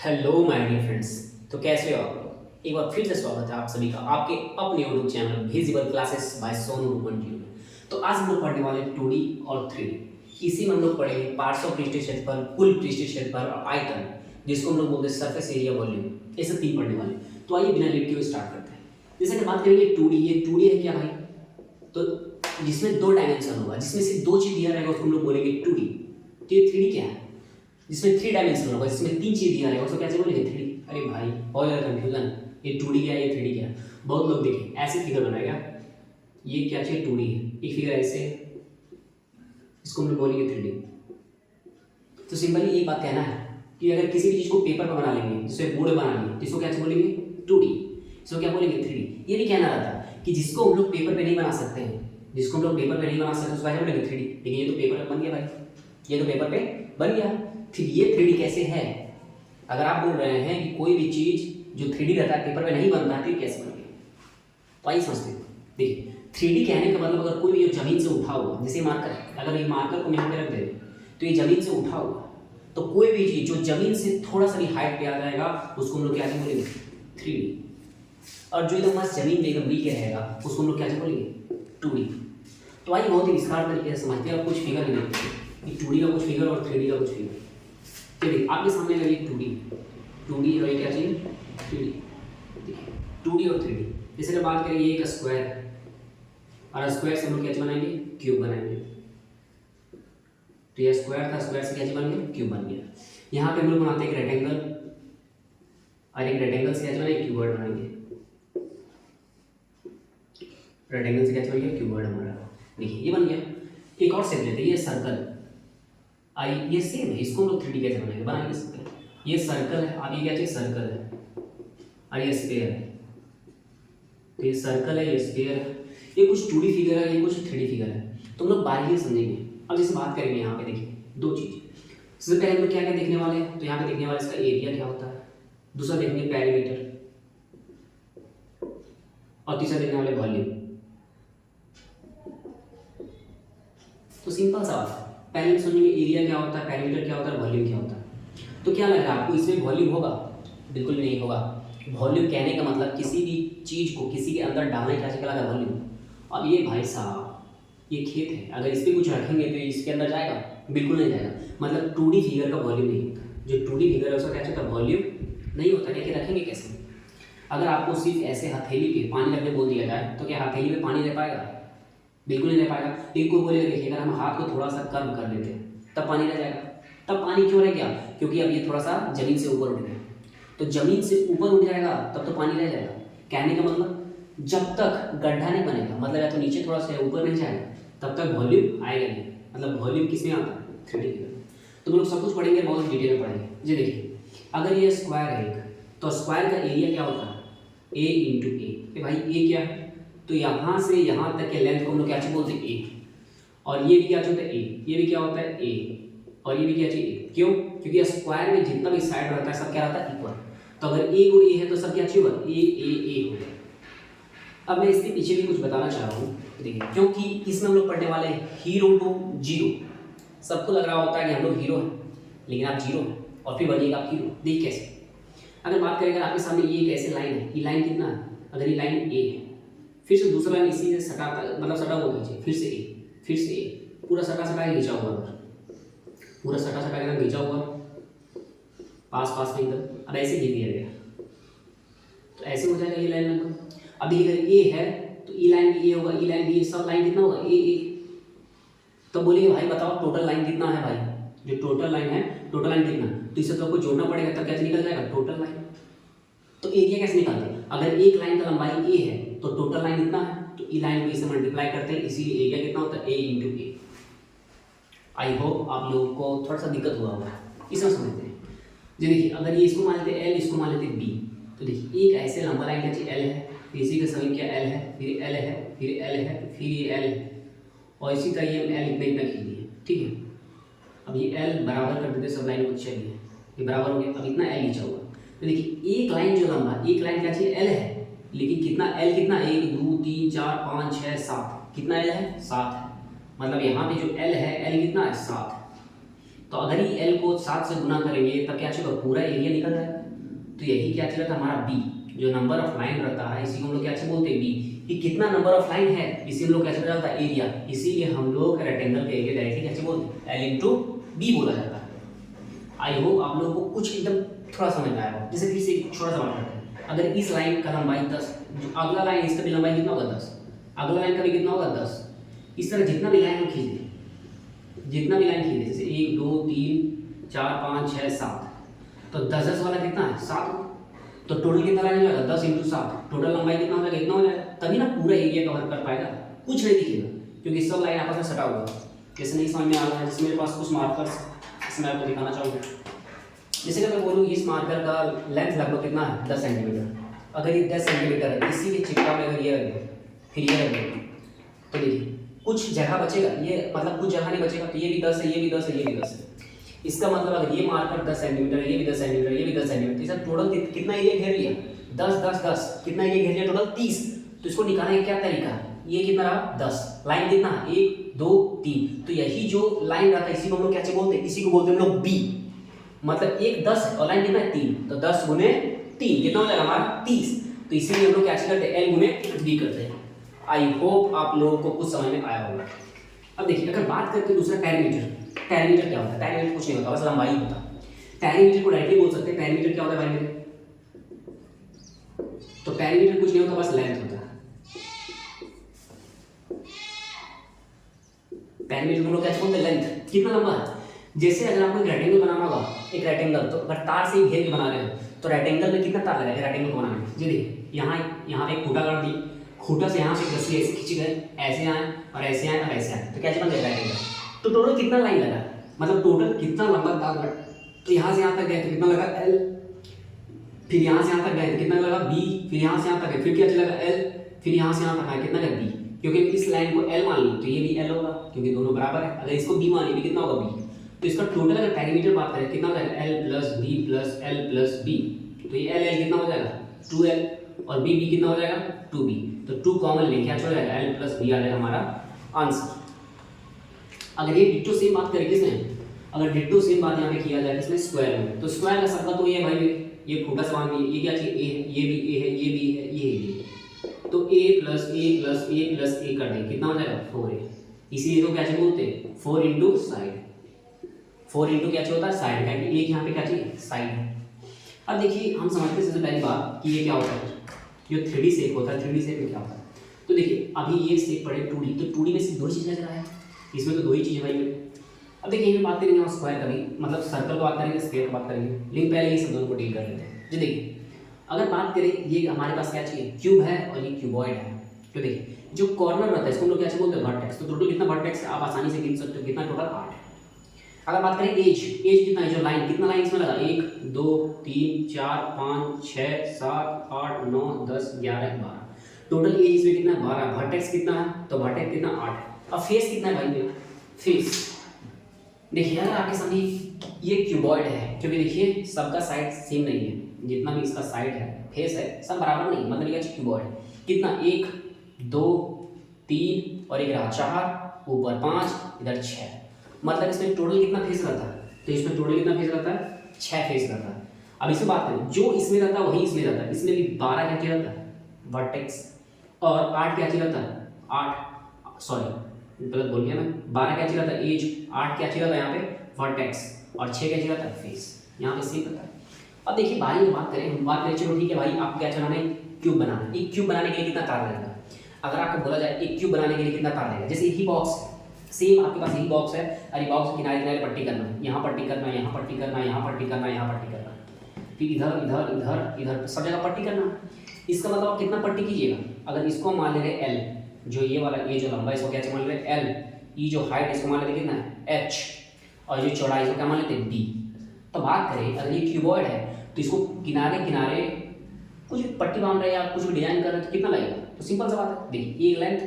Hello my dear friends. तो कैसे हो आप लोग? एक बार फिर से स्वागत है आप सभी का आपके अपने YouTube channel visible classes by Sonu Rupan ji में। तो आज हम लोग पढ़ने वाले हैं 2D और 3D। इसी में हम लोग पढ़ेंगे पार्ट्स ऑफ पृष्ठीय क्षेत्रफल, कुल पृष्ठीय क्षेत्रफल और आयतन, जिसको हम लोग बोलते हैं सरफेस एरिया वॉल्यूम। ये सब तीन पढ़ने वाले। तो आइए बिना लेट के स्टार्ट करते हैं। जैसे कि बात करेंगे 2D, ये 2D है क्या भाई? तो जिसमें दो डायमेंशन होगा, जिसमें सिर्फ दो चीज दिया रहेगा उसको हम लोग बोलेंगे 2D। तो ये 3D क्या है? जिसमें थ्री डायमेंशन होगा, जिसमें तीन चीज दिया रहेगा उसको कैसे बोलेंगे? 3D। अरे भाई बहुत ज़्यादा कंफ्यूजन, ये 2D क्या है, ये 3D क्या है? बहुत लोग देखें ऐसे फिगर बनाएगा, ये क्या चाहिए 2D है, एक फिगर ऐसे, इसको हम लोग बोलेंगे 3D। तो सिंपली एक बात कहना है कि अगर किसी भी चीज़ को पेपर पर बना लेंगे, जैसे बोर्ड बना लेंगे, तो इसको क्या बोलेंगे? 2D। इसको क्या बोलेंगे? 3D। ये नहीं कहना रहता कि जिसको हम लोग पेपर पे नहीं बना सकते हैं, जिसको हम लोग पेपर पे नहीं बना सकते उसको क्या बोलेंगे? 3D। लेकिन ये तो पेपर पे बन गया भाई, ये तो पेपर पे बन गया। फिर ये 3D कैसे है? अगर आप बोल रहे हैं कि कोई भी चीज़ जो 3D रहता है पेपर पे नहीं बनता है, तो ये कैसे बन गया? तो आइए समझते हैं। देखिए 3D कहने का मतलब अगर कोई भी जमीन से उठा हुआ, जैसे मार्कर, अगर ये मार्कर को यहाँ पे रख दे तो ये जमीन से उठा हुआ, तो कोई भी चीज़ जो जमीन से थोड़ा सा भी हाइट पे आ जाएगा उसको हम लोग क्या बोलेंगे? 3D। और जो एकदम मस्त जमीन पे एकदम मिल के रहेगा उसको हम लोग क्या बोलेंगे? 2D। तो आइए बहुत ही विस्तार तरीके से समझते हैं और कुछ फिगर भी देखते हैं कि 2D का कुछ फिगर और 3D का कुछ फिगर। चलिए आपके सामने लगी 2D और ये क्या चाहिए? 3D। देखिए 2D और 3D, जैसे कि बात करें ये एक स्क्वायर है और स्क्वायर से हम लोग क्या बनाएंगे? क्यूब बनाएंगे। तो ये स्क्वायर था, स्क्वायर से क्या बन गया? क्यूब बन गया। यहाँ पे हम लोग बनाते हैं एक रेक्टेंगल और एक रेक्टेंगल से क्या बनाएंगे? क्यूबॉइड बनाएंगे। रेक्टेंगल से क्या बन गया? क्यूबॉइड हमारा। देखिए ये बन गया। एक और शेप लेते हैं, ये सर्कल। आई ये सेम है, इसको हम लोग 3D कैसे बनाएंगे? बनाएंगे सर्कल। ये सर्कल है, अब ये क्या चाहिए? सर्कल है और ये स्फीयर है। तो ये सर्कल है, ये स्फीयर है। ये कुछ 2D फिगर है, ये कुछ 3D फिगर है। तो हम लोग बारीकी से समझेंगे। अब जैसे बात करेंगे यहाँ पे देखिए दो चीज़। सबसे पहले हम लोग क्या क्या देखने वाले हैं? तो यहाँ पे देखने वाले इसका एरिया क्या होता है, दूसरा देखेंगे पैरामीटर, और तीसरा देखने वाले वॉल्यूम। तो सिंपल सा बात है, पहले समझेंगे एरिया क्या होता है, पैरामीटर क्या होता है, वॉल्यूम क्या होता है। तो क्या लग रहा है आपको इसमें वॉल्यूम होगा? बिल्कुल भी नहीं होगा। वॉल्यूम कहने का मतलब किसी भी चीज़ को किसी के अंदर डालने का कहलाता है वॉल्यूम। अब ये भाई साहब ये खेत है, अगर इस पर कुछ रखेंगे तो इसके अंदर जाएगा? बिल्कुल नहीं जाएगा। मतलब 2D फिगर का वॉल्यूम नहीं होता। जो 2D फिगर है उसका क्या होता है? वॉल्यूम नहीं होता। क्या रखेंगे कैसे? अगर आपको सिर्फ ऐसे हथेली पे पानी रखने बोल दिया जाए तो क्या हथेली में पानी रह पाएगा? बिल्कुल नहीं रह पाएगा। एक कोई बोलेगा देखिए अगर हम हाथ को थोड़ा सा कर्व कर लेते हैं तब पानी रह जाएगा। तब पानी क्यों रह गया? क्योंकि अब ये थोड़ा सा जमीन से ऊपर उठ गया। तो जमीन से ऊपर उठ जाएगा तब तो पानी रह जाएगा। कहने का मतलब जब तक गड्ढा नहीं बनेगा, मतलब या तो नीचे थोड़ा सा ऊपर नहीं जाएगा, तब तक वॉल्यूम आएगा नहीं। मतलब वॉल्यूम किस में आता है? 3D figure. तो हम लोग सब कुछ पढ़ेंगे, बहुत डिटेल में पढ़ेंगे। जी देखिए अगर ये स्क्वायर है एक, तो स्क्वायर का एरिया क्या होता है? A इंटू ए। भाई ए क्या है? तो यहाँ से यहाँ तक के लेंथ को हम लोग क्या चीज बोलते हैं? ए। और ये भी क्या होता है? ए। ये भी क्या होता है? ए। और ये भी क्या चाहिए? ए। क्यों? क्योंकि स्क्वायर में जितना भी साइड रहता है सब क्या रहता है? इक्वल। तो अगर ए को ए है तो सब क्या चाहिए? ए हो गया। अब मैं इसके पीछे भी कुछ बताना चाह रहा हूँ। देखिए क्योंकि इसमें हम लोग पढ़ने वाले हैं हीरो टू जीरो। सबको लग रहा होता है कि हम लोग हीरो हैं, लेकिन आप जीरो हैं और फिर बनिएगा आप हीरो। देखिए कैसे? अगर बात करें, अगर आपके सामने ये एक ऐसे लाइन है, ये लाइन कितना है? अगर ये लाइन ए है, फिर से दूसरा लाइन इसी से सटाता, मतलब सटा हुआ खींचे, फिर से ए, फिर से ए, पूरा सटा सटा के खींचा हुआ, पूरा सटा सटा के एकदम खींचा हुआ, पास पास में एकदम। अब ऐसे घिर दिया गया तो ऐसे हो जाएगा ये लाइन लगभग। अब देखिए अगर ए है तो ई लाइन भी ए होगा, ई लाइन भी ए, सब लाइन कितना होगा? ए। तो बोलिए भाई बताओ टोटल लाइन कितना है भाई? जो टोटल लाइन है, टोटल लाइन कितना? तो इसे तो आपको जोड़ना पड़ेगा तब कैसे निकल जाएगा टोटल लाइन। तो एरिया कैसे निकालते हैं? अगर एक लाइन का लंबाई ए है तो टोटल लाइन कितना है? तो ई लाइन को इसे मल्टीप्लाई करते हैं, इसीलिए एरिया कितना होता है? ए इंटू ए। आई होप आप लोगों को थोड़ा सा दिक्कत हुआ होगा, इसमें समझते हैं। जी देखिए अगर ये इसको मान लेते हैं एल, इसको मान लेते हैं बी, तो देखिए एक ऐसे लंबा लाइन क्या चाहिए? एल है, फिर इसी का समीप क्या? एल है, फिर एल है, फिर एल है, फिर ये एल है, और इसी तरह ये एल इतना इतना खींच दिए। ठीक है, अब ये एल बराबर कर देते सब लाइन को, चलिए ये बराबर हो गया। अब इतना एल खींचा हुआ, तो देखिए एक लाइन जो लंबा, एक लाइन क्या चाहिए? एल है, लेकिन कितना एल? कितना? 1 2 3 4 5 6 7, कितना एल है? 7 है। मतलब यहाँ पे जो एल है, एल कितना है? 7। तो अगर ही एल को 7 से गुना करेंगे तब क्या चाहिए, पूरा एरिया निकल जाएगा। तो यही क्या चाहिए था हमारा बी, जो नंबर ऑफ लाइन रहता है इसी को हम लोग क्या बोलते हैं बी, कि कितना नंबर ऑफ लाइन है इसी हम लोग क्या जाता है एरिया। इसीलिए हम लोग रेक्टेंगल का एरिया डायरेक्टली क्या बोलते हैं एल इंटू बी बोला जाता है। आई होप आप लोगों को कुछ एकदम थोड़ा समझ में आएगा। जैसे फिर से छोटा सा बात करते हैं, अगर इस लाइन का लंबाई 10, अगला लाइन इसका भी लंबाई कितना होगा 10, अगला लाइन का भी कितना होगा 10, इस तरह जितना भी लाइन हम खींचे, जितना भी लाइन खींचे, जैसे 1 2 3 4 5 6 7, तो 10 वाला कितना है 7, तो टोटल कितना लाइन लगेगा 10 × 7, टोटल लंबाई कितना हो जाएगा इतना हो जाएगा। तभी ना पूरा एरिया कवर कर पाएगा, कुछ नहीं दिखेगा क्योंकि सब लाइन आपस में सटा हुआ है। जैसे नहीं समझ में आ रहा है, जैसे मेरे पास कुछ मार्कर्स इसमें आपको दिखाना चाहूँगा। जैसे कि मैं बोलूँ इस मार्कर का लेंथ लगभग कितना है 10 सेंटीमीटर, अगर ये 10 सेंटीमीटर है इसी के चिपका में अगर ये रख दो फिर ये रख दो, तो देखिए कुछ जगह बचेगा, ये मतलब कुछ जगह नहीं बचेगा, तो ये भी 10 है, ये भी 10 है, ये भी 10 है। इसका मतलब अगर ये मार्कर 10 सेंटीमीटर है, ये भी 10 सेंटीमीटर, ये भी 10 सेंटीमीटर, इसका टोटल कितना एरिया घेर लिया 10 10 10, कितना एरिया घेर लिया टोटल 30। तो इसको निकालने का क्या तरीका है, ये कितना रहा 10, लाइन कितना 1 2 3, तो यही जो लाइन रहता है इसी को हम लोग क्या बोलते हैं, इसी को बोलते हैं हम लोग बी। मतलब एक 10 और लाइन कितना है 3, तो 10 × 3 कितना हो जाएगा हमारा 30। तो इसीलिए हम लोग क्या करते हैं एल × बी करते हैं। आई होप आप लोगों को कुछ समझ में आया होगा। अब देखिए अगर बात करते हैं दूसरा पैरामीटर, पैरामीटर क्या होता है, पैरामीटर कुछ नहीं होता बस लंबाई होता है। पैरामीटर को डायरेक्टली बोल सकते हैं, पैरामीटर क्या होता है भाई मेरे, तो पैरामीटर कुछ नहीं होता बस लेंथ होता है। पैरामीटर को लोग क्या बोलते हैं लेंथ, कितना लंबा है। जैसे अगर आपको एक रेक्टेंगल बनाना होगा, एक रेक्टेंगल, तो अगर तार से घेर के बना रहे हो तो रेक्टेंगल में कितना तार लगेगा रेक्टेंगल को बनाने में। जी देखिए यहाँ पे एक खूंटा गाड़ दी, खूंटा से यहाँ से रस्सी ऐसे खींची गए, ऐसे आए और ऐसे आए और ऐसे आए, तो क्या बन जाएगा रेक्टेंगल। तो टोटल कितना लाइन लगा, मतलब टोटल कितना लंबा तार लगा, तो यहाँ से यहाँ तक गए तो कितना लगा एल, फिर यहाँ से यहाँ तक गए तो कितना लगा बी, फिर यहाँ से यहाँ तक गए फिर क्या लगा एल, फिर यहाँ से यहाँ तक आया कितना लगा बी। क्योंकि इस लाइन को एल मान ली तो ये भी एल होगा क्योंकि दोनों बराबर है। अगर इसको बी मान ली कितना होगा बी, तो इसका टोटल अगर पैरामीटर बात करें कितना हो जाएगा l plus b plus l plus b, तो ये एल एल कितना हो जाएगा 2l और बी बी कितना हो जाएगा 2b, तो 2 कॉमन लेके क्या छोड़ जाएगा एल प्लस बी आ जाएगा हमारा आंसर। अगर ये डिट्टो सेम बात करें किसमें, अगर डिट्टो सेम बात यहाँ पे किया जाए इसमें स्क्वायर में, तो स्क्वायर का सबका तो ये भाई ये खूंटा समान भी, ये क्या चाहिए ए है, ये भी ए है, ये भी है, ये भी है, तो a plus A plus A plus A कर देंगे कितना हो जाएगा 4a। इसीलिए तो क्या चाहिए बोलते हैं 4 इंटू साइड, 4 इंटू क्या चाहिए होता है साइड, का एक यहाँ पे क्या चाहिए साइड है। अब देखिए हम समझते हैं सबसे पहली बात कि ये क्या होता है, जो 3D शेप होता है 3D शेप में क्या होता है। तो देखिए अभी ये शेप पड़े 2D, तो 2D में सिर्फ दो चीज़ नजर आया, इसमें तो दो ही चीज़ें भाई मेरे। अब देखिए ये बात करेंगे हम स्क्वायर का भी, मतलब सर्कल की बात करेंगे स्क्वायर की बात करेंगे, लेकिन पहले ये सब दोनों को डील कर लेते हैं। जी देखिए अगर बात करें ये हमारे पास क्या चाहिए क्यूब है और ये क्यूबॉइड है, तो देखिए जो कॉर्नर रहता है इसको हम लोग क्या बोलते हैं वर्टेक्स, तो टोटल कितना वर्टेक्स आप आसानी से गिन सकते हो कितना टोटल 8। अगर बात करें एज कितना है, जो लाइन कितना लाइन इसमें लगा 1 2 3 4 5 6 7 8 9 10 11 12, टोटल एज इसमें कितना 12, वर्टेक्स कितना है तो वर्टेक्स कितना 8। अब फेस कितना है भाई मेरा, फेस देखिए अगर आपके सामने ये क्यूबॉइड है, क्योंकि देखिए सबका साइड सेम नहीं है, जितना भी इसका साइड है फेस है सब बराबर नहीं, मतलब ये क्यूबॉइड कितना 1 2 3 और एक रहा 4 ऊपर 5 इधर 6, मतलब इसमें टोटल कितना फेस रहता है, तो इसमें टोटल कितना फेस रहता है 6 फेस रहता है। अब इसमें बात करें जो इसमें रहता है वही इसमें रहता है, इसमें भी 12 क्या चीज रहता है वर्टेक्स और 8 क्या चीज रहता है 8 सॉरी गलत बोल गया मैं, 12 क्या चीज रहता है एज, 8 क्या चीज रहता है यहाँ पे वर्टेक्स और 6 क्या चीज रहता है फेस, यहाँ पे सेम रहता है। अब देखिए बारी में बात करें चलो ठीक है भाई आप क्या चलाना है क्यूब बनाना, एक क्यूब बनाने के लिए कितना तार लगेगा। अगर आपको बोला जाए एक क्यूब बनाने के लिए कितना तार लगेगा, जैसे यही बॉक्स सेम आपके पास यही बॉक्स है और ये बॉक्स किनारे किनारे पट्टी करना है, यहाँ पट्टी करना है, यहाँ पट्टी करना है, यहाँ पट्टी करना है, यहाँ पट्टी करना है, फिर इधर इधर इधर इधर सब जगह पट्टी करना है। इसका मतलब आप कितना पट्टी कीजिएगा, अगर इसको मान ले रहे एल, जो ये वाला ये जो लंबा इसको क्या मान ले रहे एल, ये जो हाइट इसको मान लेते कितना है एच और जो चौड़ाई इसको क्या मान लेते डी। तो बात करें अगर ये क्यूबॉइड है तो इसको किनारे किनारे कुछ पट्टी बांध रहे हैं या कुछ भी डिजाइन कर रहे हैं तो कितना लगेगा, तो सिंपल सा बात है देखिए एक लेंथ,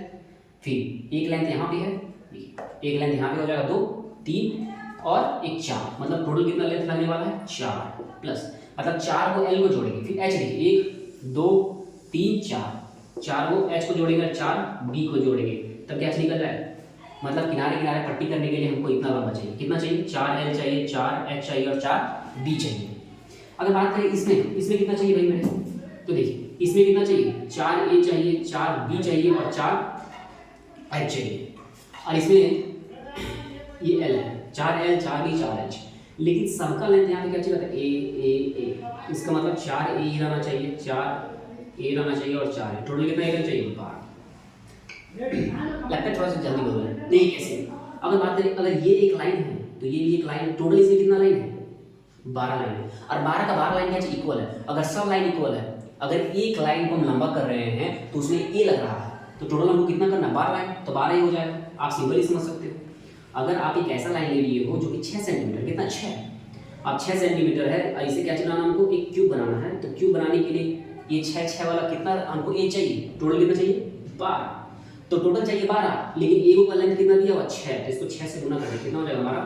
फिर एक लेंथ यहाँ पे है, एक लेंथ यहाँ पे हो जाएगा 2 3 और एक 4, मतलब टोटल कितना लेंथ लगने वाला है 4 प्लस, मतलब 4 को एल को जोड़ेंगे, फिर एच देखिए 1 2 3 4 को एच को जोड़ेंगे 4 बी को जोड़ेंगे तब क्या निकल जाएगा, मतलब किनारे किनारे पट्टी करने के लिए हमको इतना लंबा चाहिए। कितना चाहिए? 4L चाहिए, 4H चाहिए और 4B चाहिए। अगर बात करें इसमें कितना चाहिए भाई मेरे? तो देखिए इसमें कितना चाहिए? 4A चाहिए, 4B चाहिए और 4H चाहिए। और इसमें ये L है, 4L 4B 4H। लेकिन सबका लेंथ यहाँ पे क्या चाहिए? A। इसका मतलब 4A रहना चाहिए, 4A रहना चाहिए और 4A। टोटल कितना A चाहिए? 12। लगता है थोड़ा सा जल्दी बोल रहे हैं, नहीं कैसे? अगर बात करें, अगर ये एक लाइन है तो ये भी एक लाइन, टोटल इसमें कितना लाइन है? 12 लाइन। और 12 का 12 लाइन क्या चाहिए? इक्वल है। अगर सब लाइन इक्वल है, अगर एक लाइन को हम लंबा कर रहे हैं तो उसमें ए लग रहा है, तो टोटल हमको कितना करना है? 12 लाइन, तो 12 ही हो जाएगा। आप सिंपल ही समझ सकते हो। अगर आप एक ऐसा लाइन ले लिए हो जो कि 6 सेंटीमीटर, कितना? 6, अब 6 सेंटीमीटर है, इसे क्या चलाना हमको? एक क्यूब बनाना है। तो क्यूब बनाने के लिए ये 6 वाला कितना हमको ए चाहिए? टोटल कितना चाहिए? 12। तो टोटल चाहिए 12, लेकिन ए का लेंथ कितना दिया हुआ? 6, तो इसको 6 से गुना करें, कितना हो जाएगा हमारा?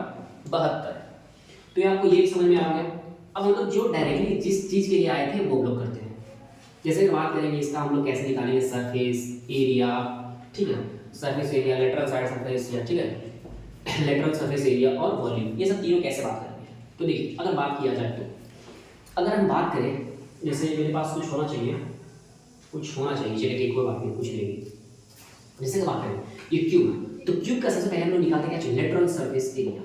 72। तो ये आपको ये समझ में आ गया। अब हम लोग जो डायरेक्टली जिस चीज़ के लिए आए थे वो हम लोग करते हैं। जैसे बात करेंगे इसका हम लोग कैसे निकालेंगे? सरफेस एरिया, ठीक है, surface area, lateral side surface area, ठीक है, लेटरल सरफेस एरिया और वॉल्यूम, ये सब तीनों कैसे बात करेंगे? तो देखिए अगर बात किया जाए तो अगर हम बात करें, जैसे मेरे पास कुछ होना चाहिए, चलिए कोई बात नहीं, कुछ लेंगे। जैसे बात करें ये क्यूब है, तो क्यूब का सबसे पहले हम लोग निकालते क्या चाहिए? Lateral surface area,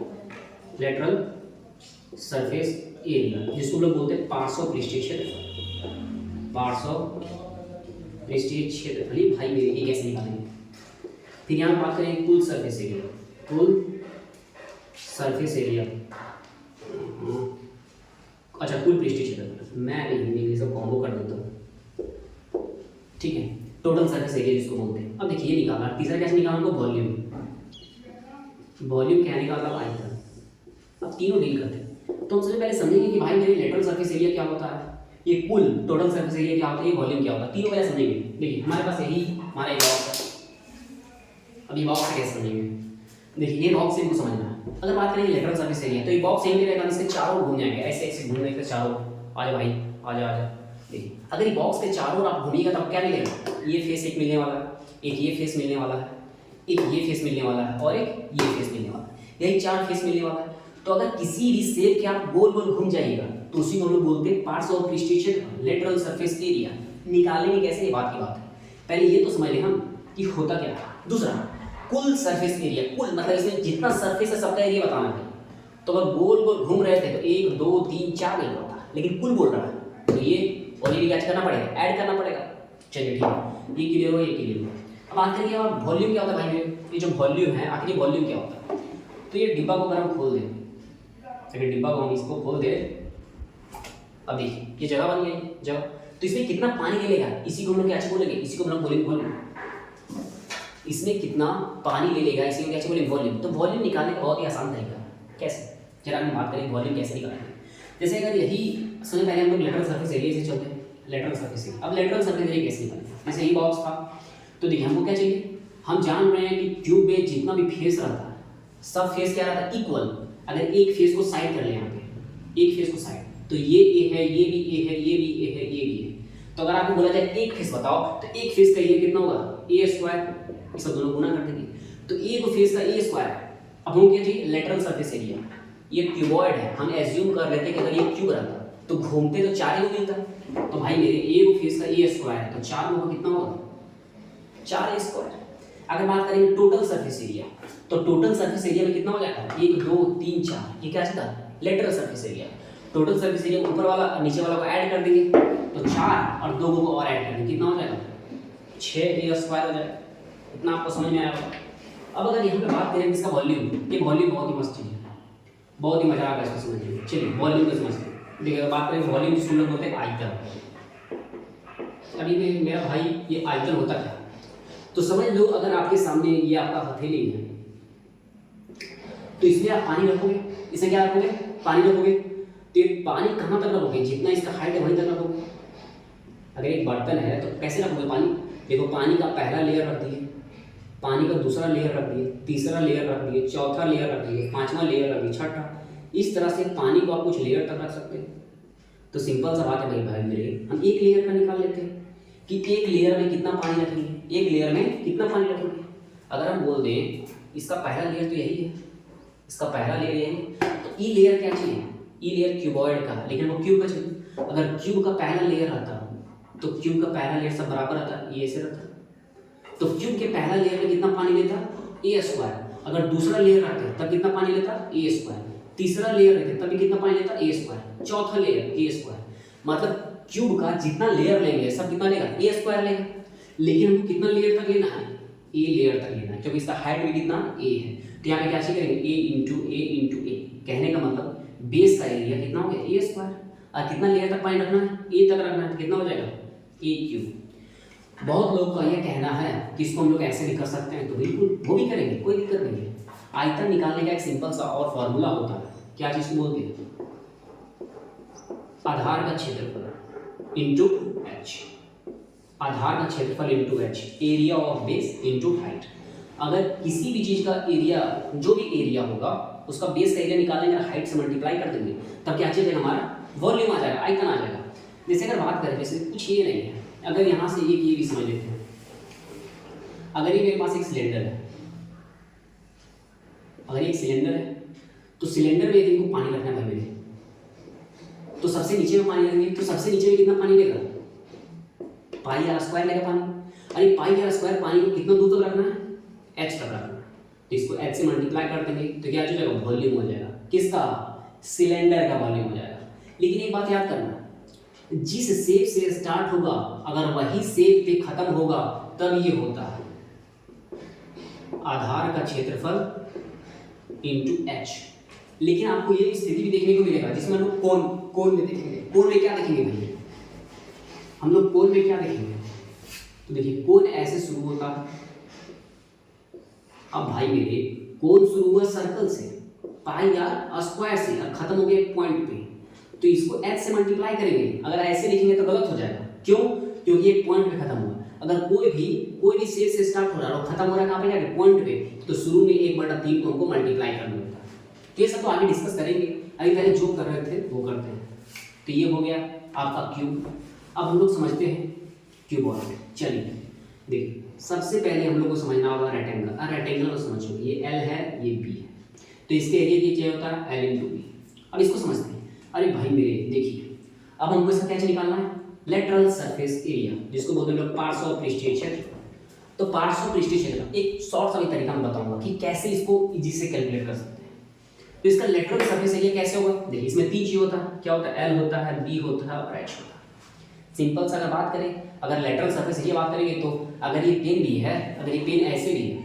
lateral surface area, जिसको लोग बोलते हैं पार्श्व पृष्ठीय क्षेत्रफल। पार्श्व पृष्ठीय क्षेत्रफल भाई मेरे, ये कैसे निकालेंगे? फिर यहाँ बात करें कुल सरफेस एरिया, कुल सरफेस एरिया, अच्छा कुल पृष्ठीय क्षेत्रफल, मैं नहीं सब कॉम्बो कर देता हूँ, ठीक है, टोटल सरफेस एरिया जिसको बोलते हैं। अब देखिए ये निकालना, तीसरा कैसे निकालना हमको? वॉल्यूम, वॉल्यूम क्या निकालना? आयतन। अब तीनों डील करते हैं, तो हम सबसे पहले समझेंगे कि भाई मेरे लेटरल सरफेस एरिया क्या होता है, ये कुल टोटल सरफेस एरिया क्या होता है, ये वॉल्यूम क्या होता है, तीनों पहले समझेंगे। देखिए हमारे पास यही हमारा एक बॉक्स है, अब ये बॉक्स कैसे समझेंगे? देखिए ये बॉक्स इनको समझना है। अगर बात करें लेटरल सरफेस एरिया, तो ये बॉक्स यहीं पे रहेगा, इसके चारों घूम जाएंगे, ऐसे ऐसे घूमने के चारों। आजा भाई, आजा आजा। देखिए अगर ये बॉक्स के चारों ओर आप घूमिएगा तब क्या मिलेगा? ये फेस एक मिलने वाला है, एक ये फेस मिलने वाला है, एक ये फेस मिलने वाला है और एक ये फेस मिलने वाला है, यही 4 फेस मिलने वाला है। तो अगर किसी भी शेप के आप गोल गोल घूम जाइएगा तो उसी को हम लोग बोलते हैं पार्श्व पृष्ठीय क्षेत्रफल, लेटरल सरफेस एरिया। निकालेंगे कैसे? ये बात की बात है, पहले ये तो समझ लें हम कि होता क्या है। दूसरा कुल सरफेस एरिया, कुल मतलब इसमें जितना सरफेस है सबका एरिया बताना है। तो अगर गोल गोल घूम रहे थे तो 1 2 3 4 नहीं होता, लेकिन कुल बोल रहा है तो ये और ये क्या करना पड़ेगा? ऐड करना पड़ेगा। चलिए ठीक है, ये क्लियर हो, ये क्लियर हो। अब बात करिए अब वॉल्यूम क्या होता है भाई? ये जो वॉल्यूम है, आखिर वॉल्यूम क्या होता है? तो ये डिब्बा को अगर हम खोल दें, अगर डिब्बा को हम इसको खोल दें, अब देखिए ये जगह बन गई जगह, तो इसमें कितना पानी ले लेगा? इसी को हम लोग क्या बोलेंगे? इसी को हम लोग बोलेंगे वॉल्यूम। इसमें कितना पानी ले लेगा, इसी को क्या बोलेंगे? वॉल्यूम। तो वॉल्यूम निकालने का बहुत ही आसान तरीका है। कैसे? जरा हम बात करें वॉल्यूम कैसे निकालेंगे। जैसे अगर यही सबसे पहले हम लोग लेटरल सरफेस एरिया से चलते हैं, लेटरल सरफेस एरिया। अब लेटरल सरफेस एरिया कैसे निकालेंगे? जैसे ये बॉक्स था, तो देखिए हमको क्या चाहिए? हम जान रहे हैं कि ट्यूब में जितना भी फेस रहता है सब फेस क्या रहता है? इक्वल। अगर एक फेस को साइड कर ले, यहाँ पे एक फेस को साइड, तो ये ए है, ये भी ए है, ये भी ए है, ये भी है। तो अगर आपको बोला जाए एक फेस बताओ, तो एक फेस का ये कितना होगा? ए स्क्वायर, ये सब दोनों गुना कर देंगे, तो एक फेस का ए स्क्वायर। अब हमको क्या चाहिए? Lateral surface area. ये क्यूबॉइड है, हम एज्यूम कर लेते हैं कि अगर ये क्यूब रहता तो घूमते तो 4 ही मिलता। तो भाई मेरे एक फेस का ए स्क्वायर है, तो 4 होगा कितना होगा? 4 स्क्वायर। अगर बात करेंगे टोटल सरफेस एरिया, तो टोटल सरफेस एरिया में कितना हो जाएगा? 1 2 3 4, ये क्या था? Lateral surface area. Total surface area ऊपर वाला और नीचे वाला को ऐड कर देंगे, तो 4 और 2 को और ऐड कर देंगे, कितना हो जाएगा? 6 ए स्क्वायर हो जाएगा। इतना आपको समझ में आया होगा। अब अगर यहाँ पे बात करें इसका वॉल्यूम, ये वॉल्यूम बहुत ही मस्त चीज़ है, बहुत ही मजा आएगा इसको समझने में। चलिए वॉल्यूम को समझते हैं। देखिए अगर बात करें वॉल्यूम, जिसको लोग बोलते हैं आयतन। अभी मेरा भाई ये आयतन होता क्या? तो समझ लो अगर आपके सामने ये आपका हथेली है, तो इसमें आप पानी रखोगे, इसमें क्या रखोगे? पानी रखोगे, तो ये पानी कहाँ तक रखोगे? जितना इसका हाइट है वहीं तक रखोगे। अगर एक बर्तन है तो कैसे रखोगे पानी? देखो पानी का पहला लेयर रख दिए, पानी का दूसरा लेयर रख दिए, तीसरा लेयर रख दिए, चौथा लेयर रख दिए, पांचवा लेयर रख दिए, छठा। इस तरह से पानी को आप कुछ लेयर तक रख सकते हैं। तो सिंपल सा बात है भाई मेरे, हम एक लेयर का निकाल लेते हैं कि एक लेयर में कितना पानी रखेंगे, एक लेयर में कितना पानी रखेंगे। अगर हम बोल दें इसका पहला लेयर तो यही है, इसका पहला लेयर यही है। तो ई लेयर क्या चाहिए, ई लेयर क्यूबॉइड का, लेकिन वो क्यूब का चाहिए। अगर क्यूब का पहला लेयर रहता तो क्यूब का पहला लेयर सब बराबर रहता, ये ऐसे रहता। तो क्यूब के पहला लेयर में कितना पानी लेता, ए स्क्वायर। अगर दूसरा लेयर रहता तब कितना पानी लेता, ए स्क्वायर। तीसरा लेयर रहता तब भी कितना पानी लेता, ए स्क्वायर। चौथा लेयर ए स्क्वायर। मतलब क्यूब का जितना लेयर लेंगे सब कितना लेगा, ए स्क्वायर लेगा। लेकिन हमको कितना लेयर तक लेना है, ए लेयर तक लेना है, क्योंकि इसका हाइट भी कितना ए है। तो यहाँ पे क्या चीज करेंगे, ए इंटू ए इंटू ए। कहने का मतलब बेस का एरिया कितना हो गया, ए स्क्वायर। और कितना लेयर तक पानी रखना है, ए तक रखना है, तो कितना हो जाएगा, ए क्यूब। बहुत लोग का यह कहना है कि इसको हम लोग ऐसे भी कर सकते हैं, तो बिल्कुल वो भी करेंगे, कोई दिक्कत नहीं है। आयतन निकालने का एक सिंपल सा और फॉर्मूला होता है, क्या चीज को बोलते हैं, आधार का क्षेत्रफल इंटू एच। आधार का क्षेत्रफल into H, area of base into height. अगर किसी भी चीज का एरिया, जो भी एरिया होगा उसका बेस का एरिया निकालने का हाइट से मल्टीप्लाई कर देंगे, तब क्या चीज है, हमारा वॉल्यूम आ जाएगा, आयतन आ जाएगा। जैसे अगर बात करें, जैसे कुछ ये नहीं है, अगर यहाँ से एक ये भी समझ लेते हैं, अगर ये मेरे पास एक सिलेंडर है, अगर एक सिलेंडर है तो सिलेंडर में यदि इनको पानी रखना है भाई मेरे, तो सबसे नीचे में पानी रखेंगे, तो सबसे नीचे में कितना पानी लेगा, पाई आर स्क्वायर लेगा पानी। अरे पाई आर स्क्वायर पानी को कितना दूर तक रखना है, एच तक रखना है। तो इसको एच से मल्टीप्लाई कर देंगे तो क्या हो जाएगा, वॉल्यूम हो जाएगा। किसका, सिलेंडर का वॉल्यूम हो जाएगा। लेकिन एक बात याद करना, जिस शेप से स्टार्ट होगा अगर वही शेप पे खत्म होगा तब ये होता है आधार का क्षेत्रफल इंटू एच। लेकिन आपको ये स्थिति भी देखने को मिलेगा जिसमें हम लोग कोण में देखेंगे। कोण में क्या देखेंगे भाई, हम लोग कोण में क्या देखेंगे, तो देखिए कोण ऐसे शुरू होता है। अब भाई मेरे कोण शुरू हुआ सर्कल से, पाई आर स्क्वायर से, और खत्म हो गया एक पॉइंट पे, तो इसको h से मल्टीप्लाई करेंगे। अगर ऐसे लिखेंगे तो गलत हो जाएगा, क्यों, क्योंकि एक पॉइंट पे खत्म हुआ। अगर कोई भी शेप से स्टार्ट हो रहा है और खत्म हो रहा है कहाँ पे जाके, पॉइंट पे, तो शुरू में 1/3 को हमको मल्टीप्लाई करना होता है। तो ये सब तो आगे डिस्कस करेंगे, अभी पहले जो कर रहे थे वो करते हैं। तो ये हो गया आपका क्यूब। अब हम लोग समझते हैं क्यूबॉइड। चलिए देखिए, सबसे पहले हम लोग को समझना होगा रेक्टेंगल। रेक्टेंगल को समझो, ये एल है ये बी है, तो इसके एरिया की क्या होता है, एल इंटू बी। अब इसको समझते हैं। अरे भाई मेरे देखिए, अब हमको इसका क्या निकालना है, लेटरल सरफेस एरिया, जिसको बोलते हैं लोग पार्श्व पृष्ठीय क्षेत्र। तो पार्श्व पृष्ठीय क्षेत्र एक शॉर्ट सा भी तरीका मैं बताऊंगा कि कैसे इसको इजी से कैलकुलेट कर सकते हैं। तो इसका लेटरल सरफेस एरिया कैसे होगा, देखिए इसमें 3 चीज होता है, क्या होता है, एल होता है, बी होता है और एच होता है। सिंपल सा अगर बात करें, अगर लेटरल सरफेस एरिया बात करेंगे तो अगर ये पेन भी है, अगर ये पेन ऐसे भी है,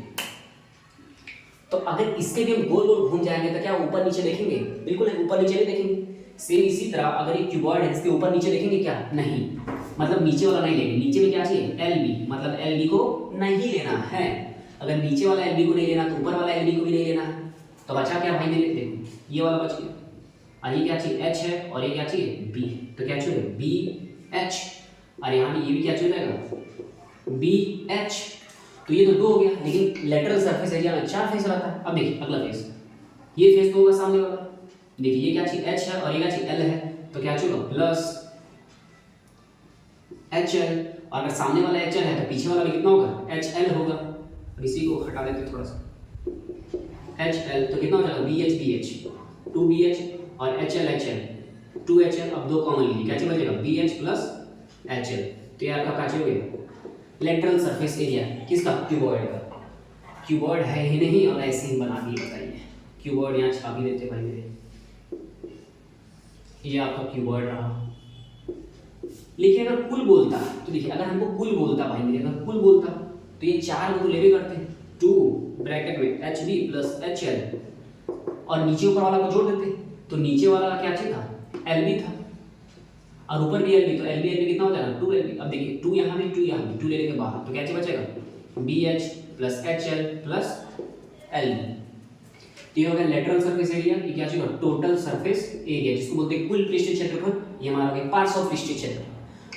तो अगर इसके भी हम गोल गोल घूम जाएंगे तो क्या ऊपर नीचे देखेंगे, बिल्कुल नहीं, ऊपर नीचे नहीं देखेंगे। सेम इसी तरह अगर ये क्यूबॉइड है, इसके ऊपर नीचे देखेंगे क्या, नहीं, मतलब नीचे वाला नहीं लेंगे। नीचे में क्या चाहिए, एल बी, मतलब एल बी को नहीं लेना है। अगर नीचे वाला एल बी को नहीं लेना तो ऊपर वाला एल बी को भी नहीं लेना है। तो बचा क्या भाई मेरे, देखो ये वाला बच गया। और ये क्या चाहिए, एच है, और ये क्या चाहिए, बी। तो क्या चाहिए, बी एच, और यहाँ पे ये भी क्या चाहिए जाएगा, बी एच। तो ये तो 2 हो गया, लेकिन लेटरल सरफेस एरिया में 4 फेस रहता है। अब देखिए अगला फेस, ये फेस तो होगा सामने वाला, देखिए ये क्या चीज एच है और ये क्या चीज एल है, तो क्या चाहिए प्लस एच एल। और अगर सामने वाला एच एल है तो पीछे वाला भी कितना होगा, एच एल होगा। अब इसी को हटा देते थोड़ा सा, एच एल तो कितना हो जाएगा, बी एच 2 बी एच और एच एल 2 एच एल। अब 2 कॉमन लीजिए, क्या चीज बचेगा, b H plus H l. तो ये आपका क्या चाहिए, लेटरल सरफेस एरिया किसका, क्यूबॉइड का। क्यूबॉइड है ही नहीं और ऐसे ही बना दिए, बताइए क्यूबॉइड यहाँ छापी देते भाई मेरे, ये आपका क्यूबॉइड रहा। लेकिन अगर कुल बोलता तो देखिए, अगर हमको कुल बोलता भाई मेरे, अगर कुल बोलता तो ये 4 को ले भी करते हैं, 2 ब्रैकेट में h b plus H L, और नीचे ऊपर वाला को जोड़ देते, तो नीचे वाला क्या चीज था, एल बी था, और ऊपर भी एल बी, तो एल बी कितना हो जाएगा, 2 एल बी। अब देखिए 2 यहाँ भी 2 यहाँ भी, 2 लेने के बाद तो क्या चीज बचेगा, b H plus H l plus l b. तो ये हो गया लेटरल सरफेस एरिया, ये क्या चाहिए, टोटल सरफेस एरिया, जिसको बोलते हैं कुल पृष्ठीय क्षेत्रफल। ये हमारा हो गया पार्श्व पृष्ठीय क्षेत्रफल।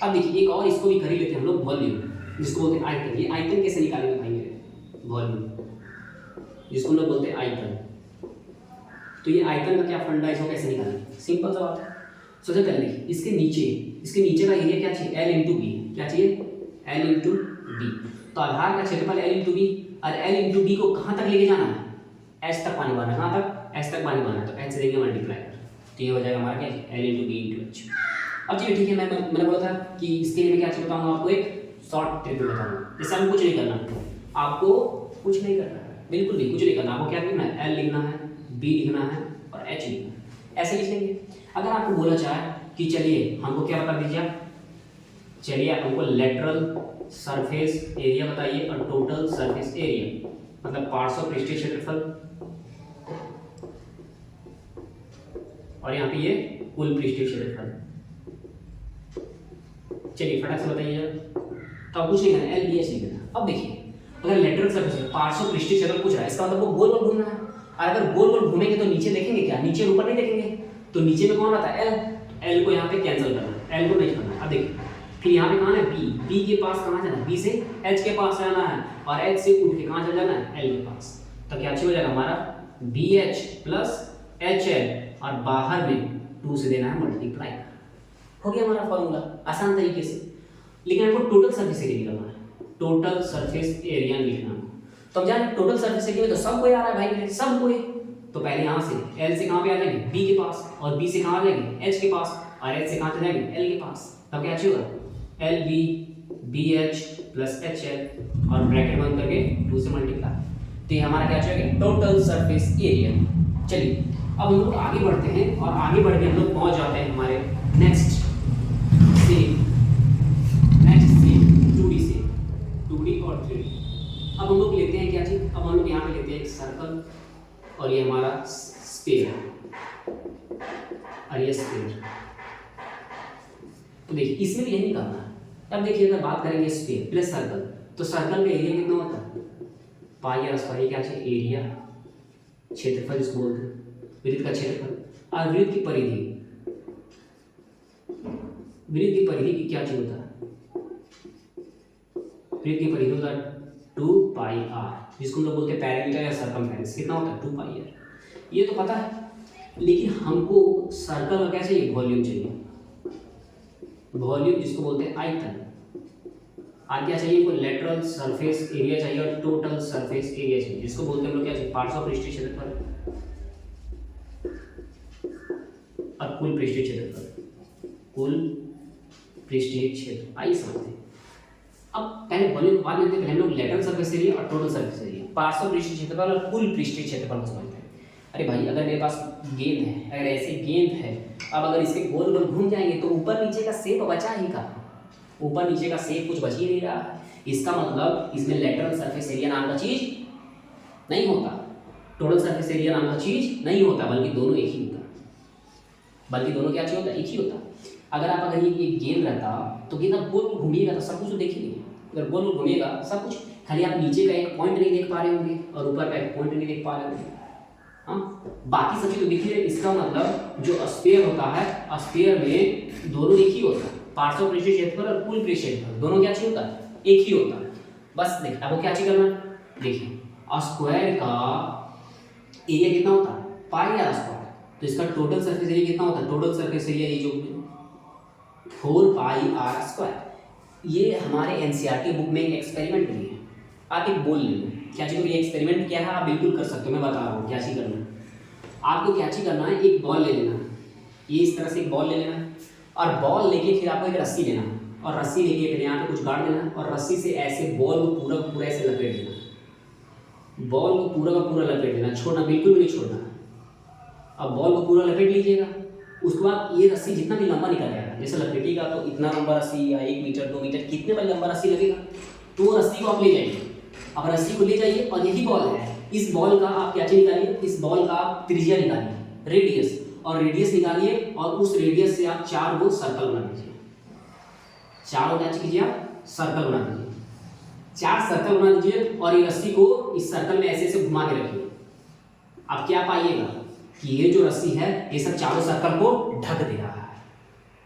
अब देखिए एक और इसको भी कर ही लेते हैं हम लोग, वॉल्यूम, जिसको बोलते हैं आयतन। ये आयतन कैसे निकालेंगे भाई मेरे, वॉल्यूम, जिसको हम लोग बोलते हैं आयतन। तो ये आयतन का क्या फंडा है, इसको कैसे निकालेंगे, सिंपल सा बात है। सोचो पहले इसके नीचे का एरिया क्या चाहिए, एल इंटू बी, क्या चाहिए, एल इंटू बी। तो आधार का क्षेत्रफल एल इंटू बी, और एल इंटू बी को कहाँ तक लेके जाना है, एच तक पानी बना है, कहाँ तक, एच तक पानी बना है, तो एच से देंगे मल्टीप्लाई कर, तो ये हो जाएगा हमारा क्या, l into b into h. अब चलिए ठीक है, मैंने बोला था कि इसके लिए मैं क्या चीज़ बताऊँगा आपको, एक शॉर्ट ट्रिक बताऊँगा। जैसे आपको कुछ नहीं करना, आपको कुछ नहीं करना है, बिल्कुल भी कुछ नहीं करना, आपको क्या लिखना है, एल लिखना है, बी लिखना है और एच लिखना है, ऐसे लिख लेंगे। अगर आपको बोला जाए कि चलिए हमको क्या बता दीजिए आप, चलिए आप हमको लेटरल सरफेस एरिया बताइए और टोटल सरफेस एरिया, मतलब पार्ट्स ऑफ पृष्ठीय क्षेत्रफल और यहाँ पे ये कुल पृष्ठीय क्षेत्रफल। चलिए फटाक से बताइए, तो आप कुछ नहीं करना, एल बी एच लिखना। अब देखिए अगर लेटरल सरफेस पार्ट्स ऑफ पृष्ठीय क्षेत्रफल पूछ रहा है, इसका मतलब वो गोल गोल घूमना है, और अगर गोल गोल घूमेंगे तो नीचे देखेंगे क्या, नीचे ऊपर नहीं देखेंगे, तो नीचे में कौन आता है, एल, एल को यहाँ पे कैंसिल करना है, एल को नहीं करना है। अब देखिए फिर यहाँ पे कहाँ है बी, बी के पास कहाँ जाना है, बी से एच के पास जाना है और एच से उठ के कहाँ चल जाना है, एल के पास। तो क्या हो जाएगा हमारा b H plus H L और बाहर में 2 से देना है मल्टीप्लाई, हो गया हमारा फॉर्मूला आसान तरीके से। लेकिन हमको टोटल सरफेस एरिया निकालना है, टोटल सरफेस एरिया लिखना है। तो हम जाने टोटल सरफेस एरिया में तो सब कोई आ रहा है भाई, सब कोई, तो पहले यहाँ से एल से कहाँ पे आ जाएंगे, बी के पास, और बी से कहाँ आ जाएंगे, एच के पास, और एच से कहाँ चले जाएंगे, एल के पास। तब क्या होगा, L B B H plus H L और ब्रैकेट बंद करके 2 से मल्टीप्लाई, तो ये हमारा क्या चाहिए, टोटल सरफेस एरिया। चलिए अब हम लोग आगे बढ़ते हैं और आगे बढ़ के हम लोग पहुंच जाते हैं हमारे नेक्स्ट से 2D से 2D और 3D। अब हम लोग लेते हैं क्या चीज, अब हम लोग यहाँ पे लेते हैं एक सर्कल और ये हमारा स्फीयर और ये स्फीयर। तो देखिए इसमें भी यही निकालना है। अब देखिए अगर बात करेंगे स्फीयर प्लस सर्कल, तो सर्कल का एरिया कितना होता है, पाई आर स्क्वायर, क्या है एरिया, क्षेत्रफल जिसको बोलते हैं, वृत्त का क्षेत्रफल, और वृत्त की परिधि, वृत्त की परिधि की क्या चीज होता है, वृत्त की परिधि होता है 2 पाई आर, जिसको हम लोग बोलते हैं पैरामीटर या सर्कमफेरेंस, कितना होता है 2 पाई आर, ये तो पता है। लेकिन हमको सर्कल का क्या चाहिए, वॉल्यूम चाहिए, वॉल्यूम जिसको बोलते हैं आयतन। और क्या चाहिए, कोई लेटरल सरफेस एरिया चाहिए और टोटल सरफेस एरिया चाहिए, जिसको बोलते हैं हम लोग क्या चाहिए, पार्ट्स ऑफ पृष्ठीय क्षेत्रफल और कुल पृष्ठीय क्षेत्रफल, कुल पृष्ठीय क्षेत्र। आइए समझते हैं। अब पहले वॉल्यूम के बाद लेते हैं, पहले हम लोग लेटरल सरफेस एरिया और total surface area, parts of पृष्ठीय क्षेत्रफल और कुल पृष्ठीय क्षेत्रफल को समझते हैं। अरे भाई अगर मेरे पास गेंद है, अगर ऐसे गेंद है, अब अगर इसके गोल गोल घूम जाएंगे तो ऊपर नीचे का शेप बचा ही कहाँ, ऊपर नीचे का शेप कुछ बच ही नहीं रहा है। इसका मतलब इसमें लेटरल सरफेस एरिया नाम का चीज नहीं होता, टोटल सरफेस एरिया नाम का चीज नहीं होता, बल्कि दोनों एक ही होता, बल्कि दोनों क्या चीज होता, एक ही होता। अगर ये गेंद रहता तो गेंद आप गोल घूमिएगा तो सब कुछ तो देखेंगे, अगर गोल घूमिएगा सब कुछ, खाली आप नीचे का एक पॉइंट नहीं देख पा रहे होंगे और ऊपर का एक पॉइंट नहीं देख पा रहे होंगे, हाँ बाकी सब चीज तो दिख रही है। इसका मतलब जो स्फीयर होता है, स्फीयर में दोनों एक ही होता है, पार्ट्स ऑफ पृष्ठीय क्षेत्रफल और कुल पृष्ठीय क्षेत्रफल दोनों क्या चीज होता है, एक ही होता है। बस देखिए आपको क्या चीज करना है, देखिए स्क्वायर का एरिया कितना होता है, पाई आर स्क्वायर, तो इसका टोटल सरफेस एरिया कितना होता है, टोटल सरफेस एरिया ये जो 4 पाई आर स्क्वायर। ये हमारे एनसीईआरटी बुक में एक एक्सपेरिमेंट भी है, आप एक बोल ले लो क्या चीज, ये एक्सपेरिमेंट क्या है आप बिल्कुल कर सकते हो, मैं बता रहा हूँ क्या चीज करना है। आपको क्या चीज करना है, एक बॉल ले लेना है, ये इस तरह से एक बॉल ले लेना है, और बॉल लेके फिर आपको एक रस्सी लेना है, और रस्सी लेके फिर यहाँ पे कुछ गाड़ देना है, और रस्सी से ऐसे बॉल को पूरा पूरा ऐसे लपेट देना, बॉल को पूरा का पूरा लपेट देना, छोड़ना बिल्कुल भी नहीं छोड़ना है। अब बॉल को पूरा लपेट लीजिएगा, उसके बाद ये रस्सी जितना भी लंबा निकल जाएगा, जैसे लपेटिएगा तो इतना लंबा रस्सी या 1 मीटर 2 मीटर कितने बड़े लंबा रस्सी लगेगा, तो रस्सी को आप ले जाइए। अब रस्सी को ले जाइए और यही बॉल है, इस बॉल का आप क्या चीज निकालिए, इस बॉल का आप त्रिज्या निकालिए, रेडियस, और रेडियस निकालिए और उस रेडियस से आप 4 गो सर्कल बना दीजिए, 4 क्या कीजिए आप सर्कल बना दीजिए, 4 सर्कल बना दीजिए और ये रस्सी को इस सर्कल में ऐसे ऐसे घुमा के रखिए। अब क्या पाइएगा कि ये जो रस्सी है ये सब चारों सर्कल को ढक दे रहा है,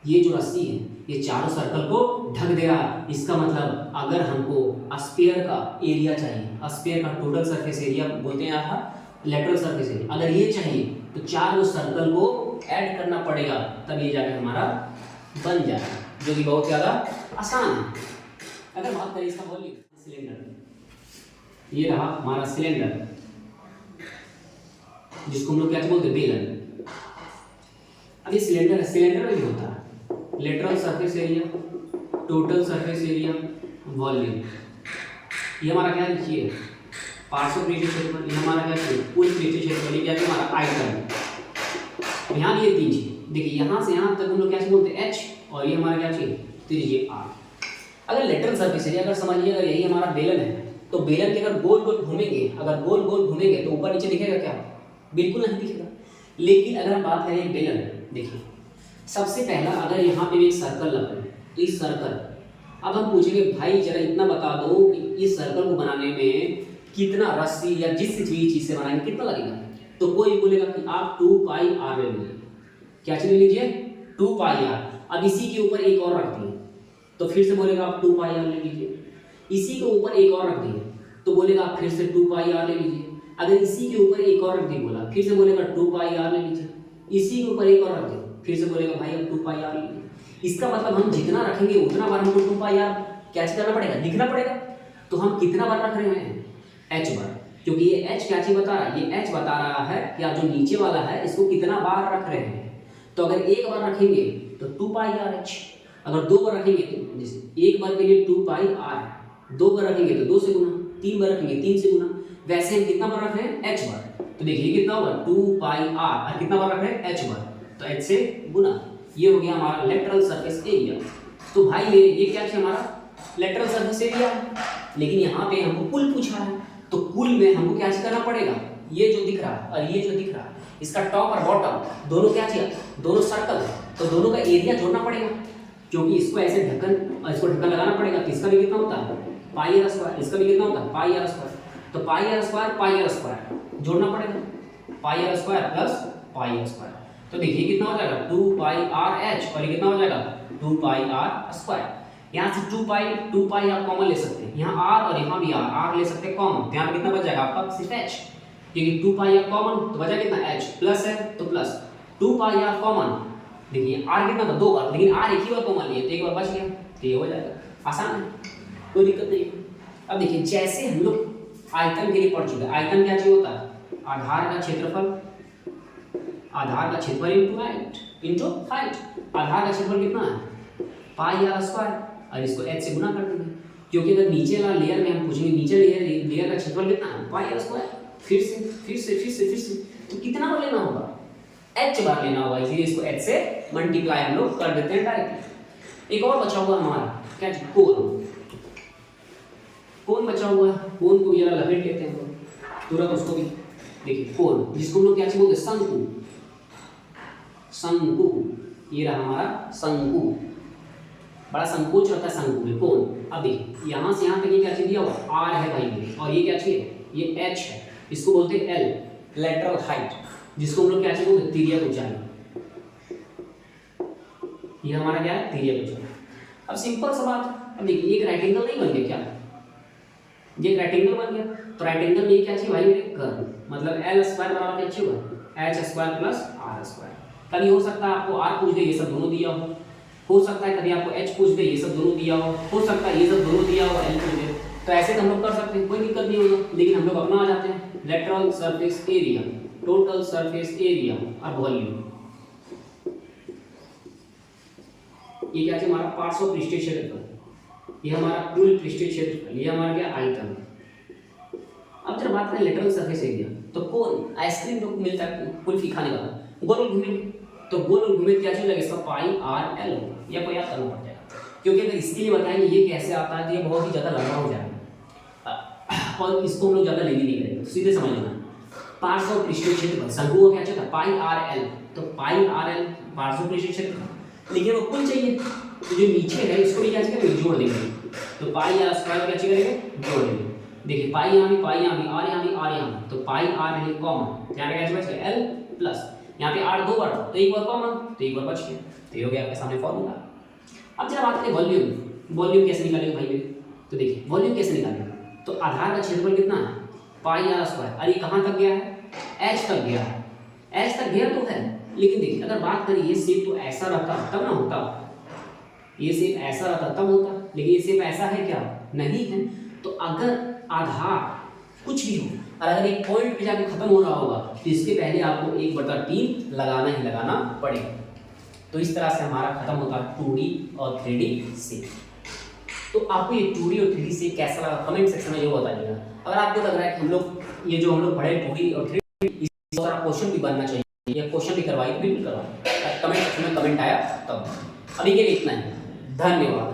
ये जो रस्सी है ये चारों सर्कल को ढक दे रहा है। इसका मतलब अगर हमको स्फीयर का एरिया चाहिए, स्फीयर का टोटल सरफेस एरिया बोलते हैं आप लेटरल सरफेस एरिया, अगर ये चाहिए तो 4 गो सर्कल को ऐड करना पड़ेगा, तब ये जाकर हमारा बन जाएगा, जो कि बहुत ज़्यादा आसान है। अगर बात करें इसका वॉल्यूम, सिलेंडर, ये रहा हमारा सिलेंडर, जिसको हम लोग क्या बोलते हैं, बेलन। अब ये सिलेंडर है, सिलेंडर में भी होता है lateral surface area, total surface area, volume. ये हमारा क्या लिखिए, पार्श्व पृष्ठीय क्षेत्रफल। ये हमारा क्या है, कुल पृष्ठीय क्षेत्रफल। ये क्या है हमारा आयतन। यहाँ ये तीन चीज देखिए, यहाँ से यहाँ तक हम लोग क्या बोलते हैं, एच, और ये हमारा क्या चाहिए, त्रिज्या आर। अगर लेटरल सरफेस एरिया, अगर समझिए अगर यही हमारा बेलन है, तो बेलन के अगर गोल गोल घूमेंगे, अगर गोल गोल घूमेंगे तो ऊपर नीचे दिखेगा क्या, बिल्कुल नहीं दिखेगा। लेकिन अगर हम बात करें बेलन, देखिए सबसे पहला अगर यहाँ पे एक सर्कल लग रहा है, तो इस सर्कल, अब हम पूछेंगे भाई जरा इतना बता दो कि इस सर्कल को बनाने में कितना रस्सी या जिस चीज से बनाएंगे कितना लगेगा, तो कोई बोलेगा कि आप 2 पाई आर ले लीजिए। क्या चीज ले लीजिए, 2 पाई आर। अब इसी के ऊपर एक और रख दिए तो फिर से बोलेगा आप 2 पाई आर ले लीजिए। इसी के ऊपर एक और रख दिए तो बोलेगा आप फिर से 2 पाई आर ले लीजिए। अगर इसी के ऊपर एक और रख दिए बोला, फिर से बोलेगा 2 पाई आर ले लीजिए। इसी के ऊपर एक और रख दिए, फिर से बोलेगा भाई अब 2 पाई आर ले लीजिए। इसका मतलब हम जितना रखेंगे उतना बार हमको 2 पाई आर कैच करना पड़ेगा, लिखना पड़ेगा। तो हम कितना बार रख रहे हैं, एच बार, क्योंकि ये एच क्या चीज बता रहा है, ये एच बता रहा है कि आप जो नीचे वाला है इसको कितना बार रख रहे हैं। तो अगर एक बार रखेंगे तो 2 पाई आर एच, अगर 2 बार रखेंगे तो जैसे एक बार के लिए 2 पाई आर, 2 बार रखेंगे तो 2 से गुना, 3 बार रखेंगे 3 से गुना, वैसे हम कितना बार रख रहे हैं, एच बार। तो देखिए कितना होगा 2 पाई आर, और कितना बार रख रहे हैं, एच बार, तो एच से गुना। ये हो गया हमारा लेटरल सरफेस एरिया। तो भाई ये क्या है हमारा लेटरल सरफेस एरिया, लेकिन यहाँ पे हमको कुल पूछा है, तो कुल में हमको क्या करना पड़ेगा, ये जो दिख रहा है और ये जो दिख रहा है, इसका टॉप और बॉटम दोनों क्या चाहिए, दोनों सर्कल, तो दोनों का एरिया जोड़ना पड़ेगा, क्योंकि इसको ऐसे ढक्कन और इसको ढक्कन लगाना पड़ेगा। तो इसका भी कितना होता है, पाई आर स्क्वायर, इसका भी कितना होता है, पाई आर स्क्वायर। तो पाई आर स्क्वायर जोड़ना पड़ेगा, pi R square plus pi R square. तो देखिए कितना हो जाएगा 2 पाई आर एच, और ये कितना हो जाएगा 2 पाई आर स्क्वायर। यहाँ से 2 पाई आप कॉमन ले सकते हैं, यहाँ आर और यहाँ भी आर ले सकते हैं कॉमन, तो यहाँ पे कितना बच जाएगा आपका सिर्फ एच, क्योंकि 2 पाई आर कॉमन तो बचा कितना एच, प्लस है तो प्लस 2 पाई आर कॉमन। देखिए आर कितना था 2 बार, लेकिन आर एक ही बार कॉमन लिए तो एक बार बच गया, तो ये हो जाएगा, आसान है, कोई दिक्कत नहीं। अब देखिए जैसे हम लोग आयतन के लिए पढ़ चुके हैं, आयतन क्या चीज होता है, आधार का क्षेत्रफल, आधार का क्षेत्रफल इंटू हाइट। आधार का क्षेत्रफल कितना है, पाई आर स्क्वायर, और इसको एच से गुना कर देंगे, क्योंकि अगर नीचे वाला लेयर में हम पूछेंगे नीचे लेयर का क्षेत्रफल कितना है, पाई आर स्क्वायर। फिर से तो कितना बार लेना होगा, एच बार लेना होगा, इसलिए इसको एच से मल्टीप्लाई हम लोग कर देते हैं डायरेक्टली। एक और बचा हुआ हमारा क्या, कोण बचा हुआ है, कोण को जरा लपेट लेते हैं हम तुरंत उसको भी। देखिए कोण, जिसको हम लोग क्या बोलते हैं, शंकु, शंकु, ये रहा हमारा शंकु, बड़ा संकोच रहता है शंकु में, कोण। अब देखिए यहाँ से यहाँ तक ये क्या चीज दिया हुआ, आर है भाई, और ये क्या चीज है, ये एच है, इसको बोलते हैं एल, लेटरल हाइट, जिसको हम लोग क्या बोलते हैं, तिर्यक ऊंचाई। ये हमारा क्या है, तिर्यक ऊंचाई। अब सिंपल सा बात, अब देखिए एक रेक्टेंगल नहीं बन गया क्या, ये रेक्टेंगल बन गया, तो रेक्टेंगल में क्या चाहिए भाई, कर्व, मतलब एल स्क्वायर बराबर क्या चाहिए, H square plus R square. कभी हो सकता है आपको आर पूछ दे, ये सब दोनों दिया हो सकता है कभी आपको एच पूछ दे, ये सब दोनों दिया हो सकता है ये सब दोनों दिया हो, एल पूछ दे, तो ऐसे तो हम लोग कर सकते हैं, कोई दिक्कत नहीं होगा। लेकिन हम लोग अपना आ जाते हैं, lateral surface area, total surface area और वॉल्यूम। ये क्या है हमारा पार्श्व पृष्ठीय क्षेत्रफल, ये हमारा कुल पृष्ठीय क्षेत्रफल, ये हमारा क्या आयतन। अब जब बात करें लेटरल सरफेस एरिया, तो कौन आइसक्रीम जो मिलता है कुल्फी खाने का, गोल गोल घूमे, तो गोल गोल घूमे क्या चीज लगेगा, इसका पाई आर एल होगा, या कोई याद करना पड़ जाएगा, क्योंकि अगर इसके लिए बताएंगे ये कैसे आता है तो ये बहुत ही ज़्यादा लंबा हो जाएगा, और इसको हम लोग ज़्यादा लेनी नहीं करेंगे, सीधे समझ लेना। पार्श्व पृष्ठीय क्षेत्रफल, शंकु को क्या चाहिए था, पाई आर एल, तो पाई आर एल पार्श्व पृष्ठीय क्षेत्रफल, लेकिन वो कुल चाहिए, तो जो नीचे है इसको भी क्या करेंगे, जोड़ देंगे, तो पाई आर स्क्वायर क्या करेंगे, जोड़ देंगे। देखिए पाई यहाँ भी, पाई यहाँ भी, आर यहाँ भी, आर यहाँ भी, तो पाई आर है कॉमन, यहाँ पे क्या बच गया एल प्लस, यहाँ पे आर 2 बार तो एक बार कॉमन, तो एक बार बच गया, तो ये हो गया आपके सामने फॉर्मूला। अब जब बात करें वॉल्यूम, वॉल्यूम कैसे निकालेंगे भाई मेरे, तो देखिए वॉल्यूम कैसे निकालेंगे, तो आधार का क्षेत्रफल कितना है, पाई आर स्क्वायर, और ये कहाँ तक गया है, एच तक गया है, एच तक गया तो है, लेकिन देखिए अगर बात करें ये शेप तो ऐसा रहता तब ना होता, ये शेप ऐसा रहता तब होता, लेकिन ये शेप ऐसा है क्या, नहीं है। तो अगर आधार कुछ भी हो, और अगर एक पॉइंट पे जाके खत्म हो रहा होगा तो इसके पहले आपको 1/3 लगाना ही लगाना पड़ेगा। तो इस तरह से हमारा खत्म होता है 2D और 3D से। तो आपको ये 2D और 3D से कैसा लगा कमेंट सेक्शन में जरूर बताइएगा। अगर आपको लग रहा है कि हम लोग पढ़े 2D और 3D इस तरह क्वेश्चन भी बनना चाहिए या क्वेश्चन भी करवाइए तो बिल्कुल करवाइए, कमेंट सेक्शन में कमेंट आया तब। अभी के लिए इतना ही, धन्यवाद।